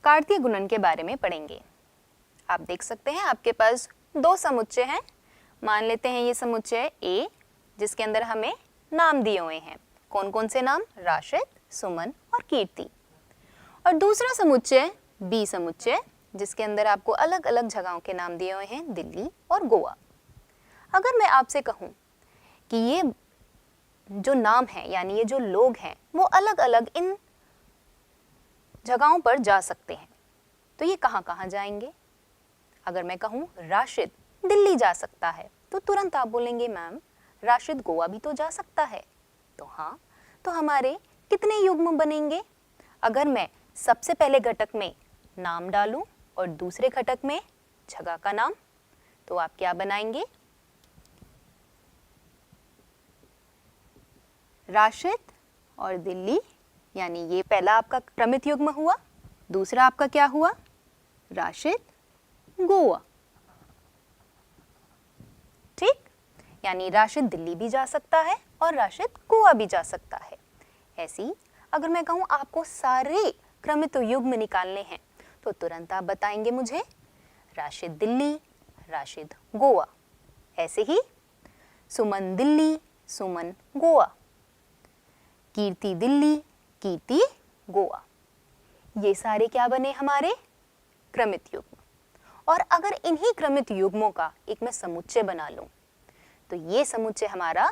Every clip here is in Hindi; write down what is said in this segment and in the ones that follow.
कार्तीय गुणन के बारे में पढ़ेंगे। आप देख सकते हैं आपके पास दो समुच्चय हैं। मान लेते हैं ये समुच्चय A, जिसके अंदर हमें नाम दिए हुए हैं। कौन कौन से नाम? राशिद, सुमन और कीर्ति। और दूसरा समुच्चय B समुच्चय, जिसके अंदर आपको अलग अलग जगहों के नाम दिए हुए हैं, दिल्ली और गोवा। अगर मैं आपसे कहूँ कि ये जो नाम है यानी ये जो लोग हैं वो अलग अलग इन जगहों पर जा सकते हैं, तो ये कहाँ कहाँ जाएंगे? अगर मैं कहूँ राशिद दिल्ली जा सकता है तो तुरंत आप बोलेंगे मैम राशिद गोवा भी तो जा सकता है। तो हाँ, तो हमारे कितने युग्म बनेंगे? अगर मैं सबसे पहले घटक में नाम डालूं और दूसरे घटक में जगह का नाम, तो आप क्या बनाएंगे? राशिद और दिल्ली, यानी ये पहला आपका क्रमित युग्म हुआ। दूसरा आपका क्या हुआ? राशिद गोवा। ठीक, यानी राशिद दिल्ली भी जा सकता है और राशिद गोवा भी जा सकता है। ऐसी अगर मैं कहूँ आपको सारे क्रमित युग्म निकालने हैं तो तुरंत आप बताएंगे मुझे राशिद दिल्ली, राशिद गोवा। ऐसे ही सुमन दिल्ली, सुमन गोवा, कीर्ति दिल्ली, कीर्ति गोवा। ये सारे क्या बने? हमारे क्रमित युग्म। और अगर इन्हीं क्रमित युग्मों का एक मैं समुच्चय बना लूं तो ये समुच्चय हमारा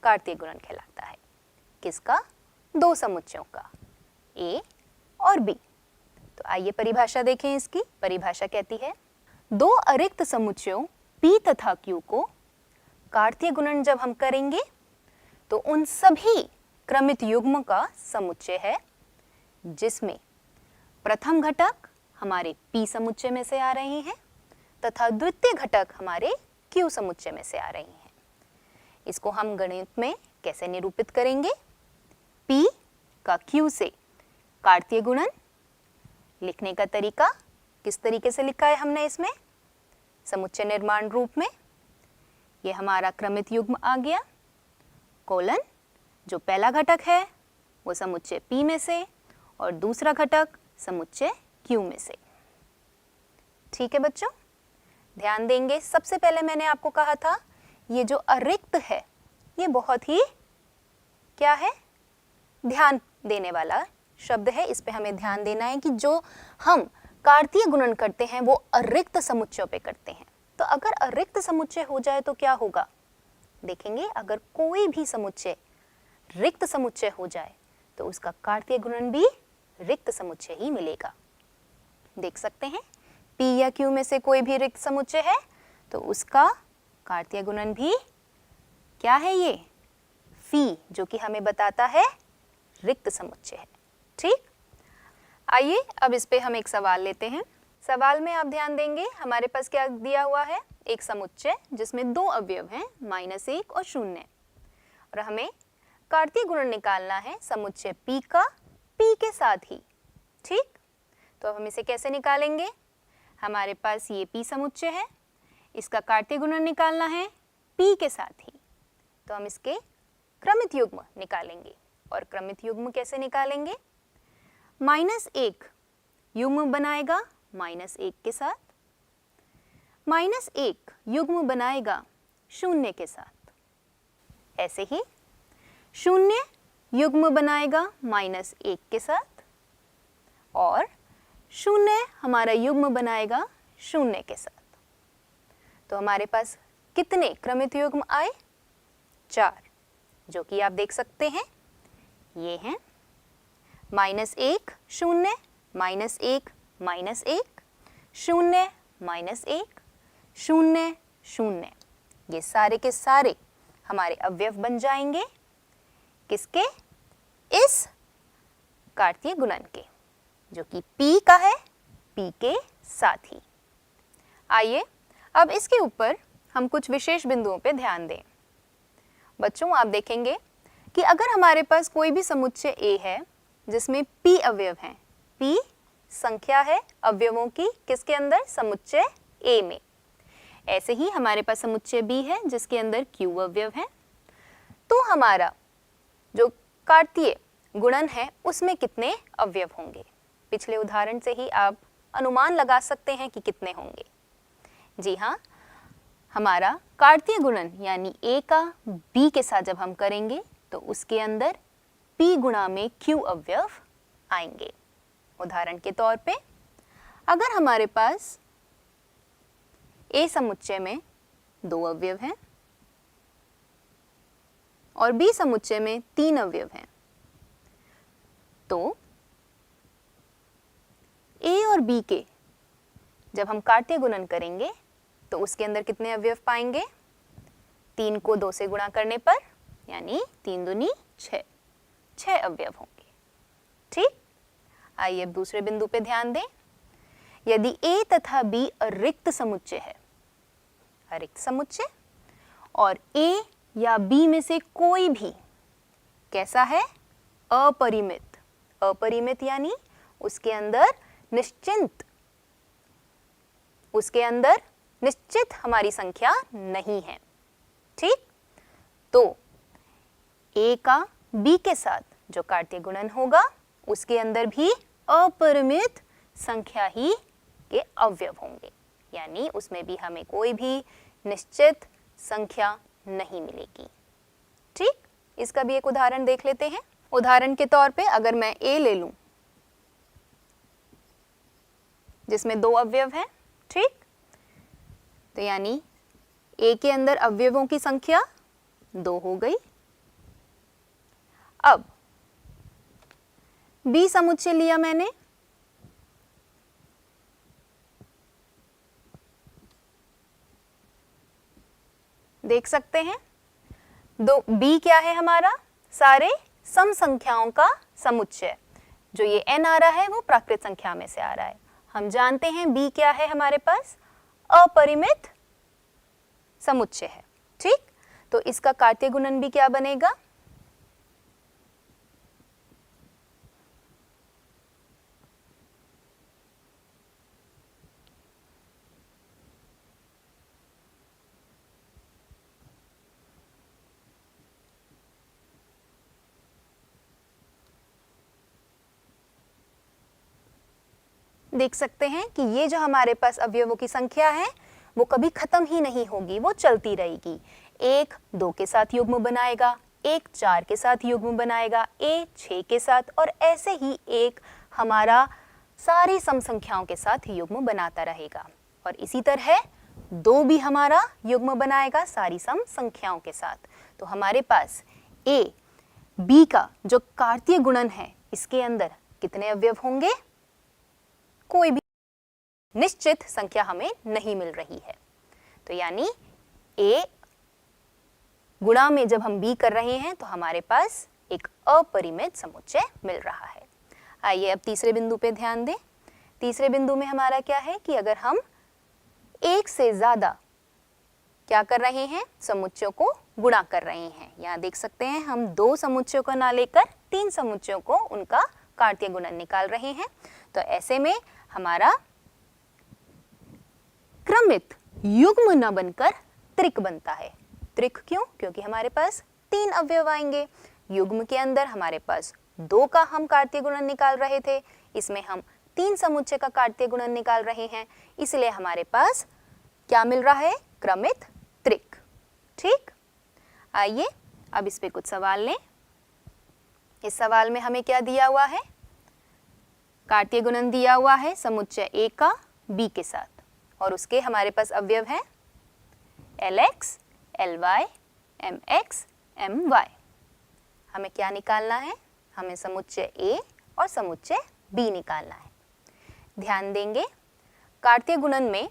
कार्तीय गुणन कहलाता है। किसका? दो समुच्चयों का, A और B। तो आइए परिभाषा देखें। इसकी परिभाषा कहती है, दो अरिक्त समुच्चयों P तथा Q को कार्तीय गुणन जब हम करेंगे तो उन सभी क्रमित युग्म का समुच्चय है जिसमें प्रथम घटक हमारे P समुच्चय में से आ रहे हैं तथा द्वितीय घटक हमारे Q समुच्चय में से आ रही हैं। इसको हम गणित में कैसे निरूपित करेंगे? P का Q से कार्तीय गुणन। लिखने का तरीका किस तरीके से लिखा है हमने इसमें? समुच्चय निर्माण रूप में। ये हमारा क्रमित युग्म आ गया, कोलन जो पहला घटक है वो समुच्चय P में से और दूसरा घटक समुच्चय Q में से। ठीक है बच्चों, ध्यान देंगे। सबसे पहले मैंने आपको कहा था ये जो अरिक्त है ये बहुत ही क्या है? ध्यान देने वाला शब्द है। इस पे हमें ध्यान देना है कि जो हम कार्तीय गुणन करते हैं वो अरिक्त समुच्चयों पे करते हैं। तो अगर अरिक्त समुच्चय हो जाए तो क्या होगा? देखेंगे, अगर कोई भी समुच्चय रिक्त समुच्चय हो जाए तो उसका कार्तीय गुणन भी रिक्त समुच्चय ही मिलेगा। देख सकते हैं P या Q में से कोई भी रिक्त समुच्चय है तो उसका कार्तीय गुणन भी क्या है? ये फी, जो कि हमें बताता है रिक्त समुच्चय है। ठीक, आइए अब इस पे हम एक सवाल लेते हैं। सवाल में आप ध्यान देंगे हमारे पास क्या दिया हुआ है? एक समुच्चय जिसमें दो अवयव हैं, -1 और 0, और हमें कार्तीय गुणन निकालना है समुच्चय P का P के साथ ही। ठीक, तो अब हम इसे कैसे निकालेंगे? हमारे पास ये P समुच्चय है, इसका कार्तीय गुणन निकालना है P के साथ ही, तो हम इसके क्रमित युग्म निकालेंगे। और क्रमित युग्म कैसे निकालेंगे? -1 युग्म बनाएगा -1 के साथ, -1 युग्म बनाएगा 0 के साथ। ऐसे ही 0 युग्म बनाएगा -1 के साथ और 0 हमारा युग्म बनाएगा 0 के साथ। तो हमारे पास कितने क्रमित युग्म आए? 4, जो कि आप देख सकते हैं ये हैं -1 0 -1 -1 0 -1 0 0। ये सारे के सारे हमारे अवयव बन जाएंगे किसके? इस कार्तीय गुणन के, जो कि P का है, P के साथ ही। आइए अब इसके ऊपर हम कुछ विशेष बिंदुओं पे ध्यान दें। बच्चों आप देखेंगे कि अगर हमारे पास कोई भी समुच्चय A है जिसमें P अवयव हैं, P संख्या है अवयवों की किसके अंदर? समुच्चय A में। ऐसे ही हमारे पास समुच्चय B है जिसके अंदर Q अवयव हैं, तो हमारा जो कार्तीय गुणन है उसमें कितने अवयव होंगे? पिछले उदाहरण से ही आप अनुमान लगा सकते हैं कि कितने होंगे। जी हाँ, हमारा कार्तीय गुणन यानी A का B के साथ जब हम करेंगे तो उसके अंदर P गुणा में Q अवयव आएंगे। उदाहरण के तौर पे अगर हमारे पास A समुच्चय में 2 अवयव हैं और B समुच्चय में 3 अवयव हैं, तो A और B के जब हम कार्तीय गुणन करेंगे तो उसके अंदर कितने अवयव पाएंगे? 3 को 2 से गुणा करने पर यानी 3 दूनी 6, 6 अवयव होंगे। ठीक, आइए अब दूसरे बिंदु पे ध्यान दें। यदि A तथा B अरिक्त समुच्चय है, अरिक्त समुच्चय, और A या B में से कोई भी कैसा है? अपरिमित। अपरिमित यानी उसके अंदर निश्चित हमारी संख्या नहीं है। ठीक, तो A का B के साथ जो कार्तीय गुणन होगा उसके अंदर भी अपरिमित संख्या ही के अवयव होंगे, यानी उसमें भी हमें कोई भी निश्चित संख्या नहीं मिलेगी। ठीक, इसका भी एक उदाहरण देख लेते हैं। उदाहरण के तौर पे अगर मैं A ले लूं जिसमें 2 अवयव हैं, ठीक, तो यानी A के अंदर अवयवों की संख्या 2 हो गई। अब B समुच्चय लिया मैंने, देख सकते हैं B क्या है? हमारा सारे सम संख्याओं का समुच्चय। जो ये n आ रहा है वो प्राकृत संख्या में से आ रहा है। हम जानते हैं B क्या है? हमारे पास अपरिमित समुच्चय है। ठीक, तो इसका कार्तीय गुणन भी क्या बनेगा? देख सकते हैं कि ये जो हमारे पास अवयवों की संख्या है वो कभी खत्म ही नहीं होगी, वो चलती रहेगी। 1 2 के साथ युग्म बनाएगा, 1 4 के साथ युग्म बनाएगा, 1 6 के साथ, और ऐसे ही 1 हमारा सारी सम संख्याओं के साथ युग्म बनाता रहेगा। और इसी तरह 2 भी हमारा युग्म बनाएगा सारी सम संख्याओं के साथ। तो हमारे पास A B का जो कार्तीय गुणन है इसके अंदर कितने अवयव होंगे? कोई भी निश्चित संख्या हमें नहीं मिल रही है। तो यानी A गुणा में जब हम B कर रहे हैं तो हमारे पास एक अपरिमित समुच्चय मिल रहा है। आइए अब तीसरे बिंदु पे ध्यान दें। तीसरे बिंदु में हमारा क्या है कि अगर हम एक से ज्यादा क्या कर रहे हैं? समुच्चयों को गुणा कर रहे हैं। यहाँ देख सकते हैं हम 2 समुच्चयों को ना लेकर 3 समुच्चयों को उनका कार्तीय गुणन निकाल रहे हैं। तो ऐसे में हमारा क्रमित युग्म न बनकर त्रिक बनता है। त्रिक क्यों? क्योंकि हमारे पास 3 अवयव आएंगे। युग्म के अंदर हमारे पास 2 का हम कार्तीय गुणन निकाल रहे थे, इसमें हम 3 समुच्चय का कार्तीय गुणन निकाल रहे हैं, इसलिए हमारे पास क्या मिल रहा है? क्रमित त्रिक। ठीक, आइए अब इस पे कुछ सवाल लें। इस सवाल में हमें क्या दिया हुआ है? कार्तीय गुणन दिया हुआ है समुच्चय A का B के साथ, और उसके हमारे पास अवयव हैं Lx, Ly, Mx, My। हमें क्या निकालना है? हमें समुच्चय A और समुच्चय B निकालना है। ध्यान देंगे कार्तीय गुणन में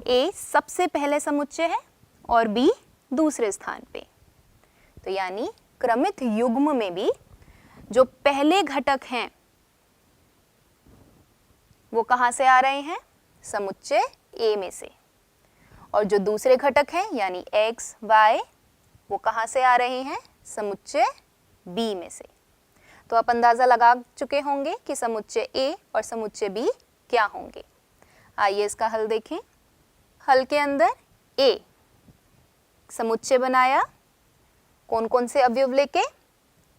A सबसे पहले समुच्चय है और B दूसरे स्थान पे। तो यानी क्रमित युग्म में भी जो पहले घटक हैं वो कहाँ से आ रहे हैं? समुच्चय A में से। और जो दूसरे घटक हैं यानी x, y वो कहाँ से आ रहे हैं? समुच्चय B में से। तो आप अंदाज़ा लगा चुके होंगे कि समुच्चय A और समुच्चय B क्या होंगे। आइए इसका हल देखें। हल के अंदर A समुच्चय बनाया, कौन कौन से अवयव लेके?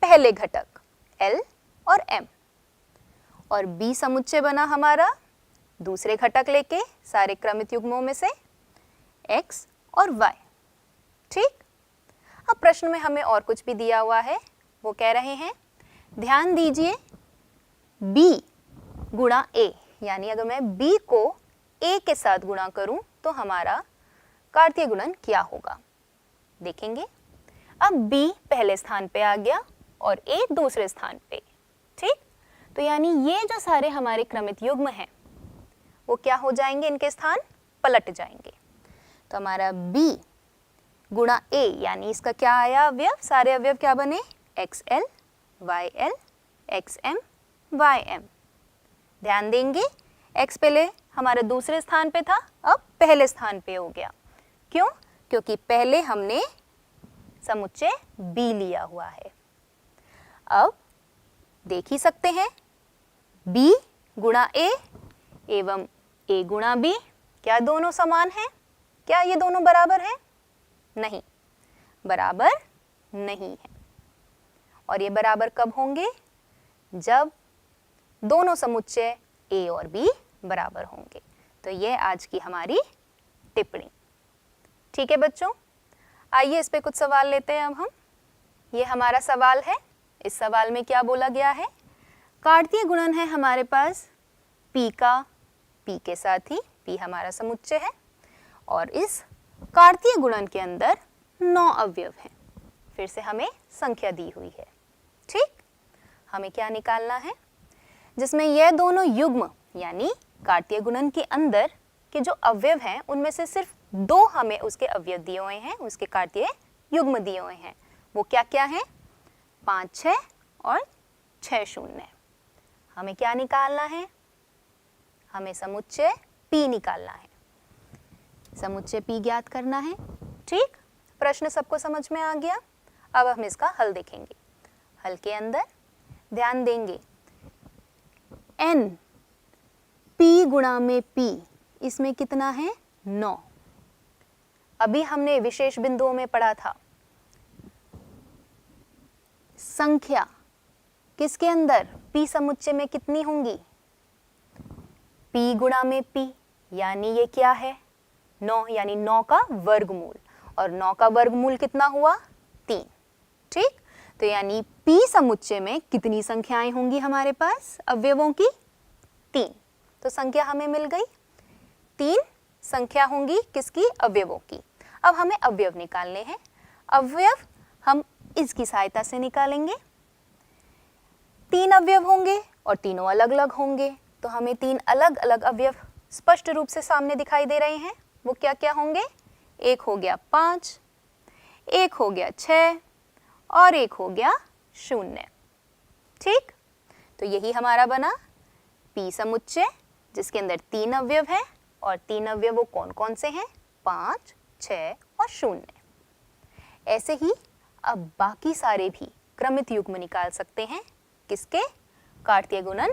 पहले घटक L और M, और B समुच्चय बना हमारा दूसरे घटक लेके सारे क्रमित युग्मों में से x और y। ठीक, अब प्रश्न में हमें और कुछ भी दिया हुआ है। वो कह रहे हैं ध्यान दीजिए b गुणा a, यानी अगर मैं b को a के साथ गुणा करूं तो हमारा कार्तीय गुणन क्या होगा। देखेंगे, अब b पहले स्थान पे आ गया और a दूसरे स्थान पे। ठीक, तो यानी ये जो सारे हमारे क्रमित युग्म हैं वो क्या हो जाएंगे, इनके स्थान पलट जाएंगे। तो हमारा b गुणा a, यानी इसका क्या आया अवयव, सारे अवयव क्या बने, xl, yl, xm, ym। ध्यान देंगे x पहले हमारे दूसरे स्थान पे था, अब पहले स्थान पे हो गया। क्यों? क्योंकि पहले हमने समुच्चय b लिया हुआ है। अब देख ही सकते हैं b गुणा a एवं a गुणा b, क्या दोनों समान हैं? क्या ये दोनों बराबर हैं? नहीं, बराबर नहीं है। और ये बराबर कब होंगे, जब दोनों समुच्चय a और b बराबर होंगे। तो ये आज की हमारी टिप्पणी। ठीक है बच्चों, आइए इस पे कुछ सवाल लेते हैं अब हम। ये हमारा सवाल है। इस सवाल में क्या बोला गया है, कार्तीय गुणन है हमारे पास p का p के साथ ही, p हमारा समुच्चय है और इस कार्तीय गुणन के अंदर 9 अवयव हैं। फिर से हमें संख्या दी हुई है। ठीक, हमें क्या निकालना है, जिसमें यह दोनों युग्म यानी कार्तीय गुणन के अंदर के जो अवयव हैं उनमें से सिर्फ 2 हमें उसके अवयव दिए हुए हैं, उसके कार्तीय युग्म दिए हुए हैं। वो क्या क्या हैं, 5 6 और 6 0। हमें क्या निकालना है, हमें समुच्चय p निकालना है, समुच्चय p ज्ञात करना है। ठीक, प्रश्न सबको समझ में आ गया। अब हम इसका हल देखेंगे। हल के अंदर ध्यान देंगे n p गुणा में p, इसमें कितना है 9। अभी हमने विशेष बिंदुओं में पढ़ा था संख्या किसके अंदर, p समुच्चय में कितनी होंगी, p गुणा में p, यानी ये क्या है 9, यानी 9 का वर्गमूल, और 9 का वर्गमूल कितना हुआ 3। ठीक, तो यानी p समुच्चय में कितनी संख्याएं होंगी हमारे पास अवयवों की, 3। तो संख्या हमें मिल गई, 3 संख्या होंगी किसकी, अवयवों की। अब हमें अवयव निकालने हैं। अवयव हम इसकी सहायता से निकालेंगे। 3 अवयव होंगे और तीनों अलग अलग होंगे, तो हमें 3 अलग अलग अवयव स्पष्ट रूप से सामने दिखाई दे रहे हैं। वो क्या क्या होंगे, एक हो गया 5, एक हो गया 6 और एक हो गया 0। ठीक, तो यही हमारा बना p समुच्चय, जिसके अंदर 3 अवयव हैं और 3 अवयव वो कौन कौन से हैं, 5 6 और 0। ऐसे ही अब बाकी सारे भी क्रमित युग्म निकाल सकते हैं, किसके, कार्तीय गुणन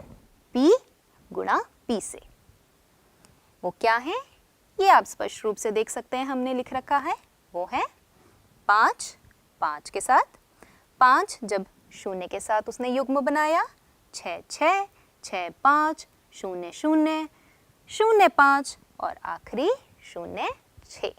p गुणा p से। वो क्या है, ये आप स्पष्ट रूप से देख सकते हैं, हमने लिख रखा है। वो है 5 5 के साथ, 5 जब 0 के साथ उसने युग्म बनाया, 6 6 6 5 0 0 0 5 और आखिरी 0 6।